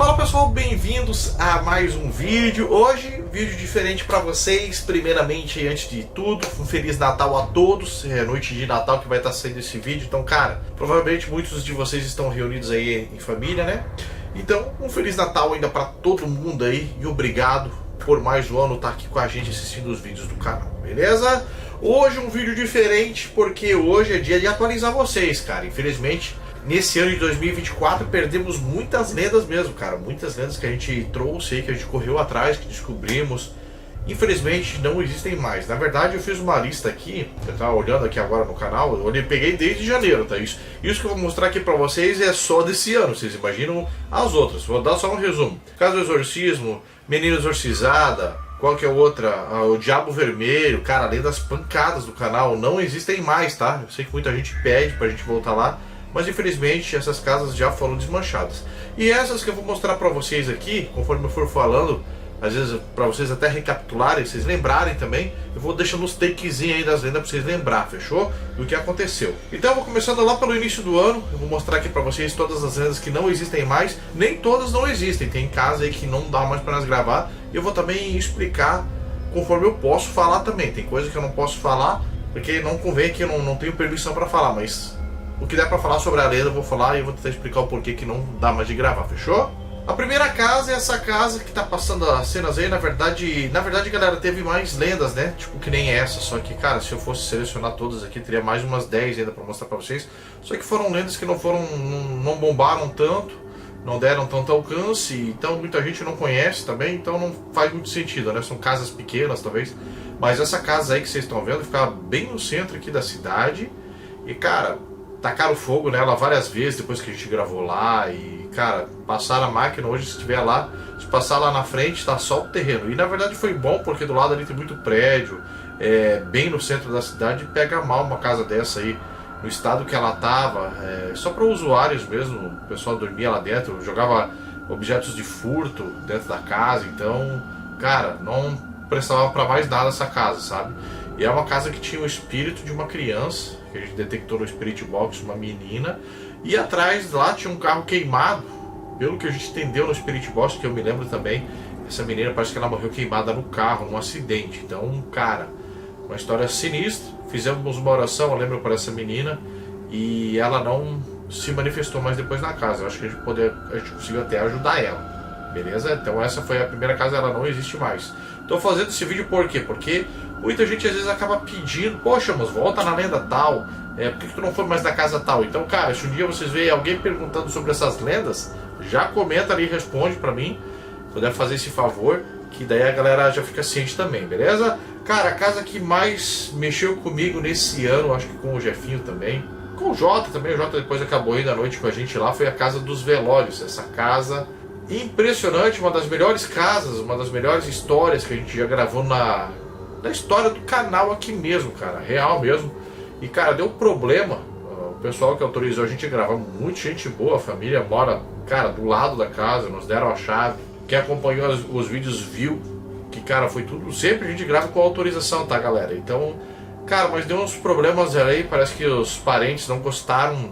Fala pessoal, bem-vindos a mais um vídeo. Hoje, vídeo diferente para vocês. Primeiramente, antes de tudo, um Feliz Natal a todos. É noite de Natal que vai estar saindo esse vídeo. Então, cara, provavelmente muitos de vocês estão reunidos aí em família, né? Então, um Feliz Natal ainda para todo mundo aí. E obrigado por mais um ano estar aqui com a gente assistindo os vídeos do canal, beleza? Hoje um vídeo diferente porque hoje é dia de atualizar vocês, cara. Infelizmente, nesse ano de 2024 perdemos muitas lendas mesmo, cara. Muitas lendas que a gente trouxe aí, que a gente correu atrás, que descobrimos. Infelizmente não existem mais. Na verdade eu fiz uma lista aqui, eu tava olhando aqui agora no canal, eu peguei desde janeiro, tá? Isso que eu vou mostrar aqui pra vocês é só desse ano, vocês imaginam as outras. Vou dar só um resumo. Caso do Exorcismo, Menina Exorcizada, qual que é outra? O Diabo Vermelho, cara, além das pancadas do canal, não existem mais, tá? Eu sei que muita gente pede pra gente voltar lá, mas infelizmente essas casas já foram desmanchadas. E essas que eu vou mostrar pra vocês aqui, conforme eu for falando, às vezes pra vocês até recapitularem, vocês lembrarem também, eu vou deixando uns takezinhos aí das lendas pra vocês lembrar, fechou? Do que aconteceu. Então eu vou começando lá pelo início do ano, eu vou mostrar aqui pra vocês todas as lendas que não existem mais, nem todas não existem, tem casa aí que não dá mais pra nós gravar, e eu vou também explicar conforme eu posso falar também. Tem coisa que eu não posso falar, porque não convém, que eu não tenho permissão pra falar, mas o que der pra falar sobre a lenda eu vou falar e eu vou tentar explicar o porquê que não dá mais de gravar, fechou? A primeira casa é essa casa que tá passando as cenas aí. Na verdade, galera, teve mais lendas, né? Tipo que nem essa, só que, cara, se eu fosse selecionar todas aqui, teria mais umas 10 ainda pra mostrar pra vocês. Só que foram lendas que não bombaram tanto, não deram tanto alcance, então muita gente não conhece também, então não faz muito sentido, né? São casas pequenas, talvez. Mas essa casa aí que vocês estão vendo, fica bem no centro aqui da cidade. E, cara, tacaram fogo nela várias vezes depois que a gente gravou lá. E, cara, passaram a máquina hoje, se estiver lá, se passar lá na frente, tá só o terreno. E na verdade foi bom, porque do lado ali tem muito prédio, bem no centro da cidade. Pega mal uma casa dessa aí, no estado que ela tava, só para usuários mesmo. O pessoal dormia lá dentro, jogava objetos de furto dentro da casa. Então, cara, não prestava para mais nada essa casa, sabe? E é uma casa que tinha o espírito de uma criança, que a gente detectou no Spirit Box, uma menina. E atrás lá tinha um carro queimado, pelo que a gente entendeu no Spirit Box, que eu me lembro também. Essa menina parece que ela morreu queimada no carro, num acidente. Então, cara, uma história sinistra. Fizemos uma oração, eu lembro, para essa menina, e ela não se manifestou mais depois na casa. Eu acho que a gente conseguiu até ajudar ela, beleza? Então essa foi a primeira casa, ela não existe mais. Estou fazendo esse vídeo por quê? Porque muita gente às vezes acaba pedindo, poxa, mas volta na lenda tal, por que tu não foi mais na casa tal? Então, cara, se um dia vocês verem alguém perguntando sobre essas lendas, já comenta ali e responde pra mim, se puder fazer esse favor, que daí a galera já fica ciente também, beleza? Cara, a casa que mais mexeu comigo nesse ano, acho que com o Jefinho também, com o Jota também, o Jota depois acabou indo à noite com a gente lá, foi a casa dos velórios. Essa casa impressionante, uma das melhores casas, uma das melhores histórias que a gente já gravou na história do canal aqui mesmo, cara, real mesmo. E, cara, deu problema, o pessoal que autorizou a gente a gravar, muita gente boa, a família mora, cara, do lado da casa, nos deram a chave. Quem acompanhou os vídeos viu que, cara, foi tudo, sempre a gente grava com autorização, tá, galera? Então, cara, mas deu uns problemas aí, parece que os parentes não gostaram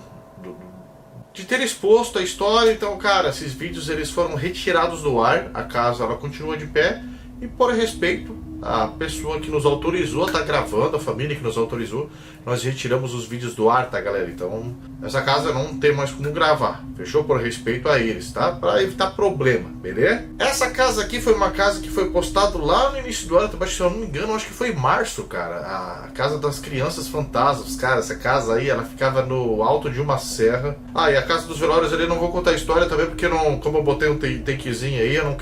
de ter exposto a história. Então, cara, esses vídeos eles foram retirados do ar, a casa ela continua de pé, e por respeito à pessoa que nos autorizou a estar gravando, a família que nos autorizou, nós retiramos os vídeos do ar, tá, galera? Então, essa casa não tem mais como gravar, fechou? Por respeito a eles, tá? Pra evitar problema, beleza? Essa casa aqui foi uma casa que foi postado lá no início do ano, se eu não me engano, acho que foi em março, cara. A casa das crianças fantasmas, cara. Essa casa aí, ela ficava no alto de uma serra. Ah, e a casa dos velórios ali, eu não vou contar a história também, porque não, como eu botei um takezinho aí, eu não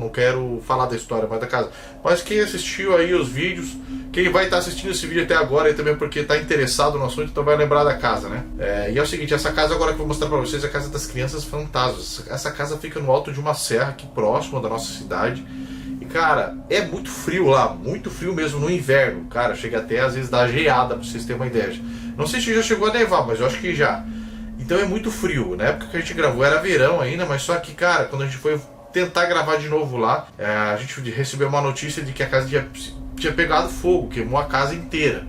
quero falar da história mais da casa. Mas quem assistiu aí os vídeos, quem vai estar assistindo esse vídeo até agora aí também porque está interessado no assunto, então vai lembrar da casa, né? E é o seguinte, essa casa agora que eu vou mostrar para vocês é a casa das crianças fantasmas. Essa casa fica no alto de uma serra aqui próximo da nossa cidade. E, cara, é muito frio lá, muito frio mesmo no inverno. Cara, chega até às vezes dar geada, para vocês terem uma ideia. Não sei se já chegou a nevar, mas eu acho que já. Então é muito frio. Na época que a gente gravou era verão ainda, mas só que, cara, quando a gente foi tentar gravar de novo lá, a gente recebeu uma notícia de que a casa tinha pegado fogo, queimou a casa inteira.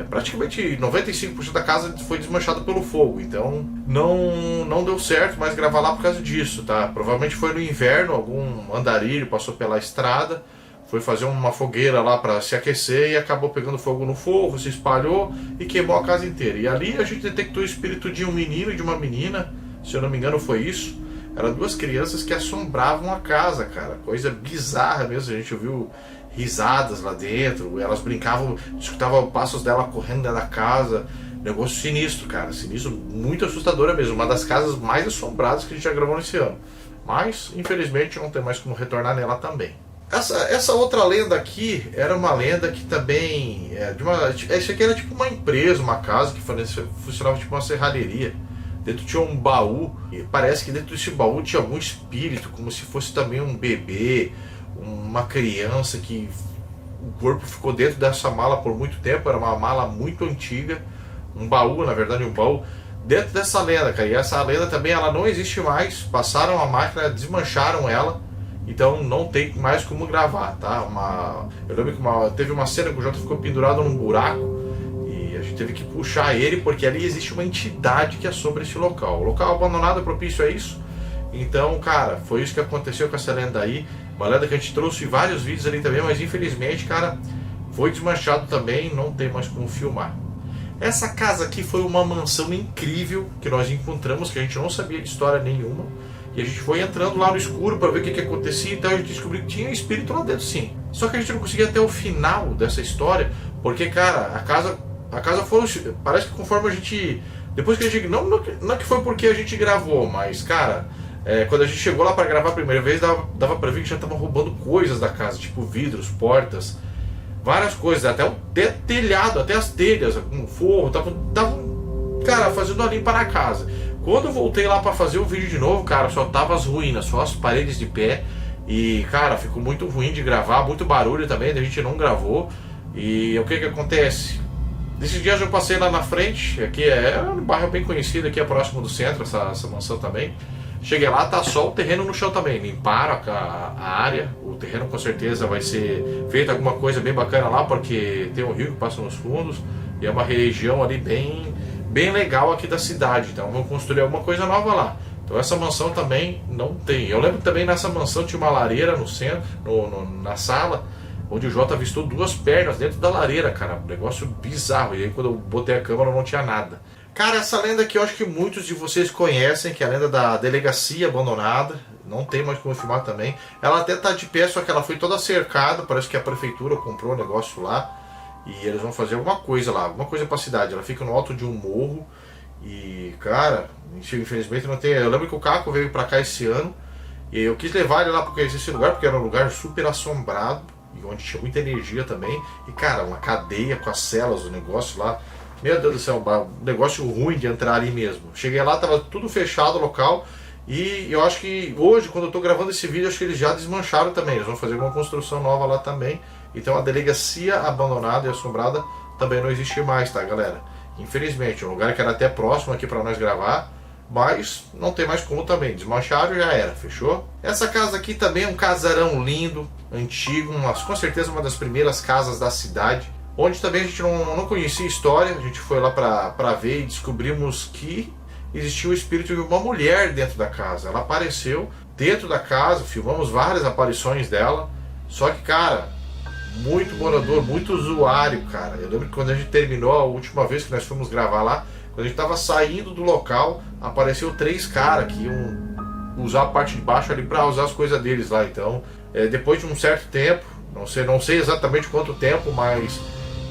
praticamente 95% da casa foi desmanchada pelo fogo, então não deu certo mais gravar lá por causa disso, tá? Provavelmente foi no inverno, algum andarilho passou pela estrada, foi fazer uma fogueira lá para se aquecer e acabou pegando fogo no forro, se espalhou e queimou a casa inteira. E ali a gente detectou o espírito de um menino e de uma menina, se eu não me engano foi isso. Eram duas crianças que assombravam a casa, cara, coisa bizarra mesmo, a gente ouviu risadas lá dentro, elas brincavam, escutavam passos dela correndo dentro da casa, negócio sinistro, cara, sinistro, muito assustadora mesmo, uma das casas mais assombradas que a gente já gravou nesse ano, mas infelizmente não tem mais como retornar nela também. Essa outra lenda aqui era uma lenda que também, isso aqui era tipo uma empresa, uma casa que funcionava tipo uma serralheria. Dentro tinha um baú, e parece que dentro desse baú tinha algum espírito, como se fosse também um bebê, uma criança que o corpo ficou dentro dessa mala por muito tempo, era uma mala muito antiga, um baú, na verdade um baú, dentro dessa lenda, cara, e essa lenda também ela não existe mais, passaram a máquina, desmancharam ela, então não tem mais como gravar, tá? Eu lembro que teve uma cena que o Jota ficou pendurado num buraco, e a gente teve que puxar ele, porque ali existe uma entidade que assombra esse local. O local abandonado é propício a isso, então, cara, foi isso que aconteceu com essa lenda aí. Uma lenda que a gente trouxe vários vídeos ali também, mas infelizmente, cara, foi desmanchado também, não tem mais como filmar. Essa casa aqui foi uma mansão incrível que nós encontramos, que a gente não sabia de história nenhuma. E a gente foi entrando lá no escuro para ver o que acontecia, então a gente descobriu que tinha espírito lá dentro sim. Só que a gente não conseguia até o final dessa história, porque, cara, a casa foi, parece que conforme a gente... Depois que a gente... Não que foi porque a gente gravou, mas, cara... quando a gente chegou lá para gravar a primeira vez, dava para ver que já estavam roubando coisas da casa, tipo vidros, portas, várias coisas, até o telhado, até as telhas, com forro, estavam, cara, fazendo a limpa na casa. Quando eu voltei lá para fazer o vídeo de novo, cara, só tava as ruínas, só as paredes de pé, e, cara, ficou muito ruim de gravar, muito barulho também, a gente não gravou, e o que acontece? Nesses dias eu passei lá na frente, aqui é um bairro bem conhecido, aqui é próximo do centro, essa mansão também. Cheguei lá, tá só o terreno no chão também, limparam a área, o terreno com certeza vai ser feito alguma coisa bem bacana lá, porque tem um rio que passa nos fundos, e é uma região ali bem legal aqui da cidade, então vão construir alguma coisa nova lá. Então essa mansão também não tem. Eu lembro que também nessa mansão tinha uma lareira no centro, na sala, onde o Jota avistou duas pernas dentro da lareira, cara, um negócio bizarro, e aí quando eu botei a câmera não tinha nada. Cara, essa lenda aqui eu acho que muitos de vocês conhecem, que é a lenda da delegacia abandonada, não tem mais como filmar também. Ela até tá de pé, só que ela foi toda cercada, parece que a prefeitura comprou um negócio lá, e eles vão fazer alguma coisa lá, alguma coisa pra cidade. Ela fica no alto de um morro, e, cara, infelizmente não tem... Eu lembro que o Caco veio pra cá esse ano, e eu quis levar ele lá pra conhecer esse lugar, porque era um lugar super assombrado, e onde tinha muita energia também, e, cara, uma cadeia com as celas, o negócio lá... Meu Deus do céu, um negócio ruim de entrar ali mesmo. Cheguei lá, tava tudo fechado o local. E eu acho que hoje, quando eu tô gravando esse vídeo, acho que eles já desmancharam também. Eles vão fazer uma construção nova lá também. Então a delegacia abandonada e assombrada também não existe mais, tá, galera? Infelizmente, um lugar que era até próximo aqui pra nós gravar, mas não tem mais como também. Desmancharam e já era, fechou? Essa casa aqui também é um casarão lindo, antigo, com certeza uma das primeiras casas da cidade. Onde também a gente não conhecia a história, a gente foi lá pra ver e descobrimos que existia o espírito de uma mulher dentro da casa. Ela apareceu dentro da casa, filmamos várias aparições dela, só que, cara, muito morador, muito usuário, cara. Eu lembro que quando a gente terminou, a última vez que nós fomos gravar lá, quando a gente tava saindo do local, apareceu 3 caras que iam usar a parte de baixo ali pra usar as coisas deles lá. Então, depois de um certo tempo, não sei exatamente quanto tempo, mas...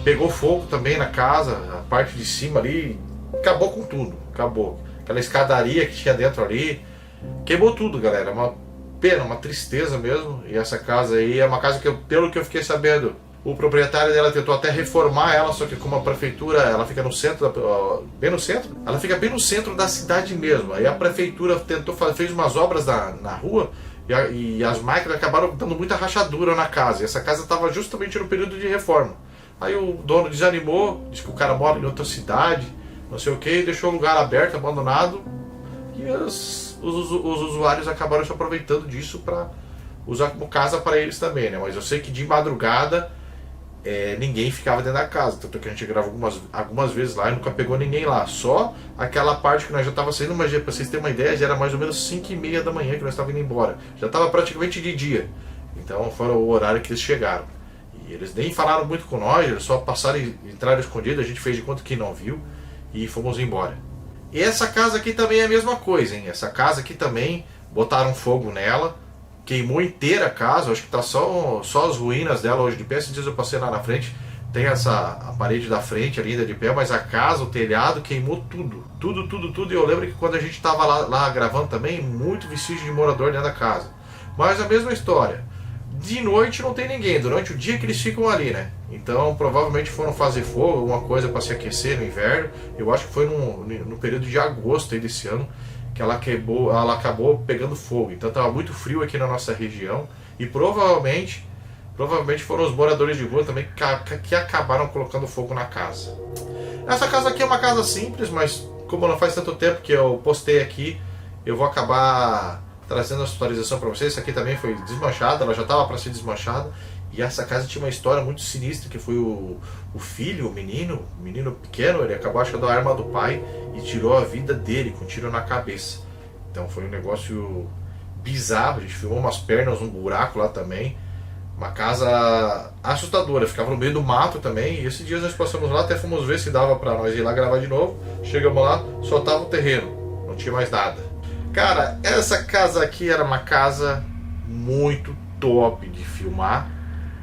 pegou fogo também na casa, a parte de cima ali, acabou com tudo, acabou. Aquela escadaria que tinha dentro ali, queimou tudo, galera. Uma pena, uma tristeza mesmo. E essa casa aí é uma casa que, pelo que eu fiquei sabendo, o proprietário dela tentou até reformar ela, só que como a prefeitura, ela fica no centro, bem no centro, ela fica bem no centro da cidade mesmo. Aí a prefeitura fez umas obras na rua, e as máquinas acabaram dando muita rachadura na casa. E essa casa estava justamente no período de reforma. Aí o dono desanimou, disse que o cara mora em outra cidade, não sei o que, deixou o lugar aberto, abandonado, e os usuários acabaram se aproveitando disso para usar como casa para eles também, né? Mas eu sei que de madrugada ninguém ficava dentro da casa. Tanto que a gente gravou algumas vezes lá e nunca pegou ninguém lá. Só aquela parte que nós já estava saindo, mas para vocês terem uma ideia, já era mais ou menos 5h30 da manhã que nós estávamos indo embora. Já estava praticamente de dia. Então foi o horário que eles chegaram. E eles nem falaram muito com nós, eles só passaram e entraram escondido, a gente fez de conta que não viu e fomos embora. E essa casa aqui também é a mesma coisa, hein? Essa casa aqui também, botaram fogo nela, queimou inteira a casa, acho que tá só as ruínas dela hoje de pé. Esses dias eu passei lá na frente, tem a parede da frente ali ainda de pé, mas a casa, o telhado, queimou tudo. Tudo. E eu lembro que quando a gente tava lá gravando também, muito vestígio de morador dentro da casa. Mas a mesma história. De noite não tem ninguém, durante o dia que eles ficam ali, né? Então provavelmente foram fazer fogo, alguma coisa para se aquecer no inverno. Eu acho que foi no período de agosto aí desse ano que ela acabou pegando fogo. Então estava muito frio aqui na nossa região e provavelmente foram os moradores de rua também que acabaram colocando fogo na casa. Essa casa aqui é uma casa simples, mas como não faz tanto tempo que eu postei aqui, eu vou acabar trazendo a atualização para vocês. Essa aqui também foi desmanchada, ela já estava para ser desmanchada. E essa casa tinha uma história muito sinistra, que foi o filho, o menino pequeno, ele acabou achando a arma do pai e tirou a vida dele com um tiro na cabeça. Então foi um negócio bizarro, a gente filmou umas pernas, um buraco lá também. Uma casa assustadora, ficava no meio do mato também. E esses dias nós passamos lá, até fomos ver se dava para nós ir lá gravar de novo. Chegamos lá, só tava o terreno, não tinha mais nada. Cara, essa casa aqui era uma casa muito top de filmar,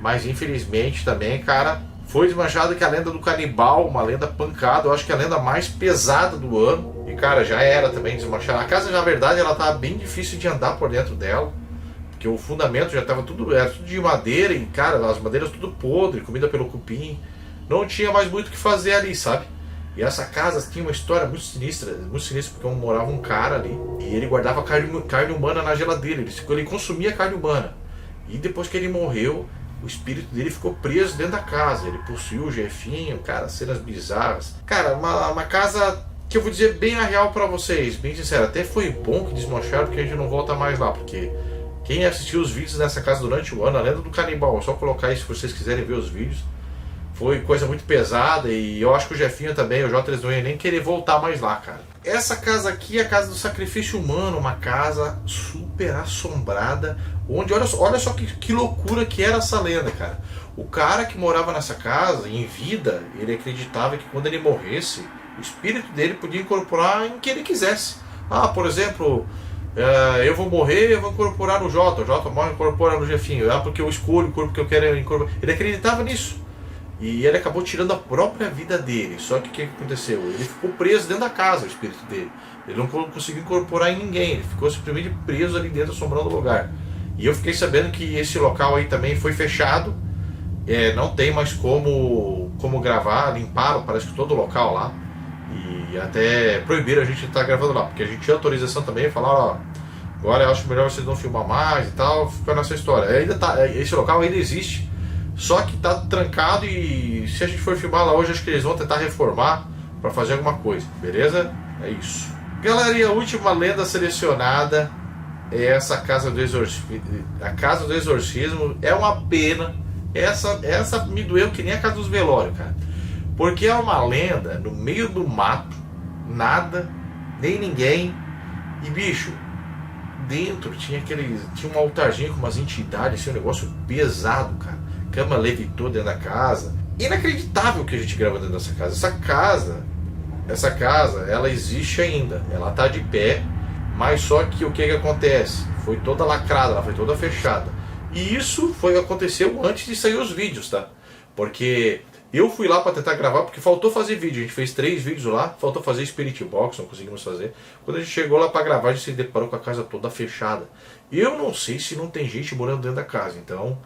mas infelizmente também, cara, foi desmanchada, que a lenda do canibal, uma lenda pancada, eu acho que é a lenda mais pesada do ano. E cara, já era também desmanchada. A casa, na verdade, ela tava bem difícil de andar por dentro dela, porque o fundamento já tava era tudo de madeira e, cara, as madeiras tudo podre, comida pelo cupim. Não tinha mais muito o que fazer ali, sabe? E essa casa tinha uma história muito sinistra, porque morava um cara ali e ele guardava carne humana na geladeira, ele consumia carne humana. E depois que ele morreu, o espírito dele ficou preso dentro da casa, ele possuiu o Jefinho, cara, cenas bizarras. Cara, uma casa que eu vou dizer bem a real pra vocês, bem sincero, até foi bom que desmancharam, porque a gente não volta mais lá, porque quem assistiu os vídeos nessa casa durante o ano, a lenda do canibal, é só colocar aí se vocês quiserem ver os vídeos. Foi coisa muito pesada e eu acho que o Jefinho também, o Jota, eles não iam nem querer voltar mais lá, cara. Essa casa aqui é a casa do sacrifício humano, uma casa super assombrada, onde olha só que loucura que era essa lenda, cara. O cara que morava nessa casa, em vida, ele acreditava que quando ele morresse, o espírito dele podia incorporar em que ele quisesse. Ah, por exemplo, eu vou morrer, eu vou incorporar no Jota, o Jota morre e incorpora no Jefinho. Ah, porque eu escolho o corpo que eu quero incorporar. Ele acreditava nisso. E ele acabou tirando a própria vida dele. Só que o que aconteceu? Ele ficou preso dentro da casa, o espírito dele. Ele não conseguiu incorporar em ninguém. Ele ficou simplesmente preso ali dentro, assombrando o lugar. E eu fiquei sabendo que esse local aí também foi fechado. Não tem mais como gravar. Limparam, parece que todo o local lá. E até proibiram a gente de estar gravando lá. Porque a gente tinha autorização também. Falaram, ó, agora eu acho melhor vocês não filmar mais e tal. Ficou nessa história. Esse local ainda existe. Só que tá trancado e se a gente for filmar lá hoje, acho que eles vão tentar reformar para fazer alguma coisa, beleza? É isso. Galera, e a última lenda selecionada é essa casa do exorcismo. A casa do exorcismo é uma pena. Essa me doeu que nem a casa dos velórios, cara. Porque é uma lenda no meio do mato, nada, nem ninguém. E bicho, dentro tinha um altarzinho com umas entidades, assim, um negócio pesado, cara. Cama levitou dentro da casa. Inacreditável que a gente grava dentro dessa casa. Essa casa, ela existe ainda. Ela tá de pé, mas só que o que acontece? Foi toda lacrada, ela foi toda fechada. E isso aconteceu antes de sair os vídeos, tá? Porque eu fui lá para tentar gravar, porque faltou fazer vídeo. A gente fez 3 vídeos lá, faltou fazer Spirit Box, não conseguimos fazer. Quando a gente chegou lá para gravar, a gente se deparou com a casa toda fechada. Eu não sei se não tem gente morando dentro da casa, então...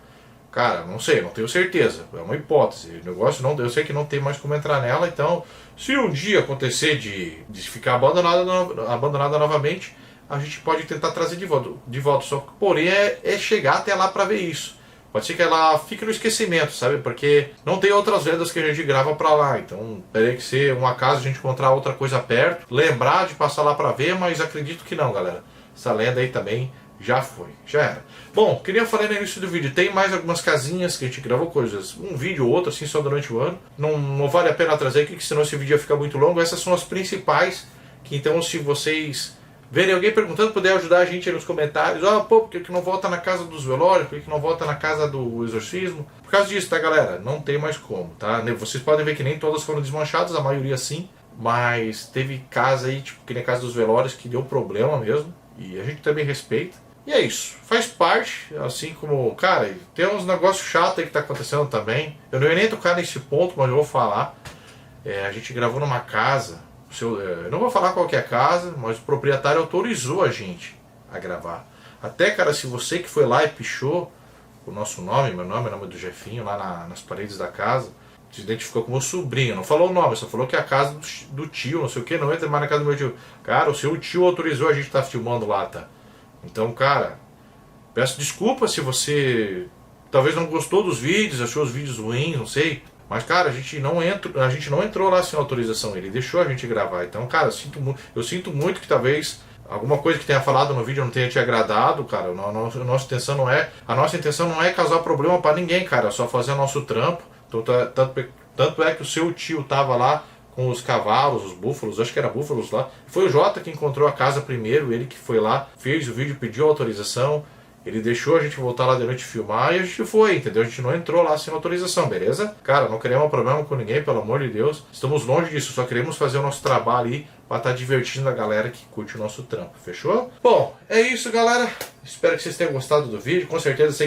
Cara, não sei, não tenho certeza, é uma hipótese. O negócio eu sei que não tem mais como entrar nela, então se um dia acontecer de ficar abandonada novamente, a gente pode tentar trazer de volta. Só que, porém, é chegar até lá para ver isso. Pode ser que ela fique no esquecimento, sabe? Porque não tem outras lendas que a gente grava para lá, então teria que ser um acaso a gente encontrar outra coisa perto, lembrar de passar lá para ver, mas acredito que não, galera. Essa lenda aí também Já foi, já era. Bom, queria falar no início do vídeo, tem mais algumas casinhas que a gente gravou coisas, um vídeo ou outro assim só durante o ano. Não vale a pena trazer aqui, que senão esse vídeo ia ficar muito longo. Essas são as principais, que então se vocês verem alguém perguntando, puder ajudar a gente aí nos comentários. Pô, por que não volta na casa dos velórios? Por que não volta na casa do exorcismo? Por causa disso, tá, galera? Não tem mais como, tá? Vocês podem ver que nem todas foram desmanchadas, a maioria sim. Mas teve casa aí, tipo, que nem a casa dos velórios, que deu problema mesmo. E a gente também respeita. E é isso, faz parte, assim como, cara, tem uns negócios chatos aí que tá acontecendo também. Eu não ia nem tocar nesse ponto, mas eu vou falar. A gente gravou numa casa, eu não vou falar qual que é a casa, mas o proprietário autorizou a gente a gravar. Até, cara, se você que foi lá e pichou o nosso nome, meu nome, o nome do Jefinho, lá nas paredes da casa, se identificou como sobrinho, não falou o nome, só falou que é a casa do tio, não sei o que, não entra mais na casa do meu tio. Cara, o seu tio autorizou a gente estar filmando lá, tá? Então, cara, peço desculpa se você talvez não gostou dos vídeos, achou os vídeos ruins, não sei. Mas, cara, a gente não entrou lá sem autorização, ele deixou a gente gravar. Então, cara, eu sinto muito que talvez alguma coisa que tenha falado no vídeo não tenha te agradado, cara. A nossa intenção não é causar problema pra ninguém, cara, é só fazer o nosso trampo. Então, tanto é que o seu tio tava lá com os cavalos, os búfalos, acho que era búfalos lá. Foi o Jota que encontrou a casa primeiro, ele que foi lá, fez o vídeo, pediu autorização, ele deixou a gente voltar lá de noite filmar e a gente foi, entendeu? A gente não entrou lá sem autorização, beleza? Cara, não queremos problema com ninguém, pelo amor de Deus. Estamos longe disso, só queremos fazer o nosso trabalho aí pra estar divertindo a galera que curte o nosso trampo, fechou? Bom, é isso, galera. Espero que vocês tenham gostado do vídeo. Com certeza,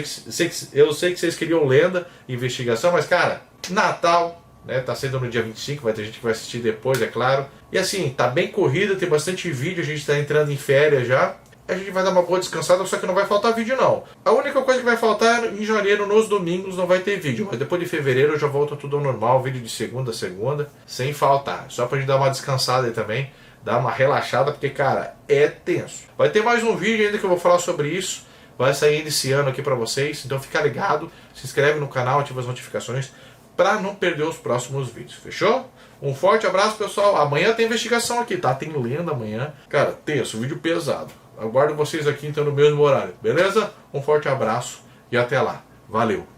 eu sei que vocês queriam lenda, investigação, mas, cara, Natal, né, tá sendo no dia 25, vai ter gente que vai assistir depois, é claro. E assim, tá bem corrida, tem bastante vídeo, a gente tá entrando em férias já. A gente vai dar uma boa descansada, só que não vai faltar vídeo não. A única coisa que vai faltar é em janeiro, nos domingos, não vai ter vídeo. Mas depois de fevereiro já volta tudo ao normal, vídeo de segunda a segunda, sem faltar. Só pra gente dar uma descansada aí também, dar uma relaxada, porque, cara, é tenso. Vai ter mais um vídeo ainda que eu vou falar sobre isso. Vai sair esse ano aqui pra vocês, então fica ligado. Se inscreve no canal, ativa as notificações para não perder os próximos vídeos, fechou? Um forte abraço, pessoal. Amanhã tem investigação aqui, tá? Tem lenda amanhã. Cara, tenso, vídeo pesado. Aguardo vocês aqui então no mesmo horário, beleza? Um forte abraço e até lá. Valeu!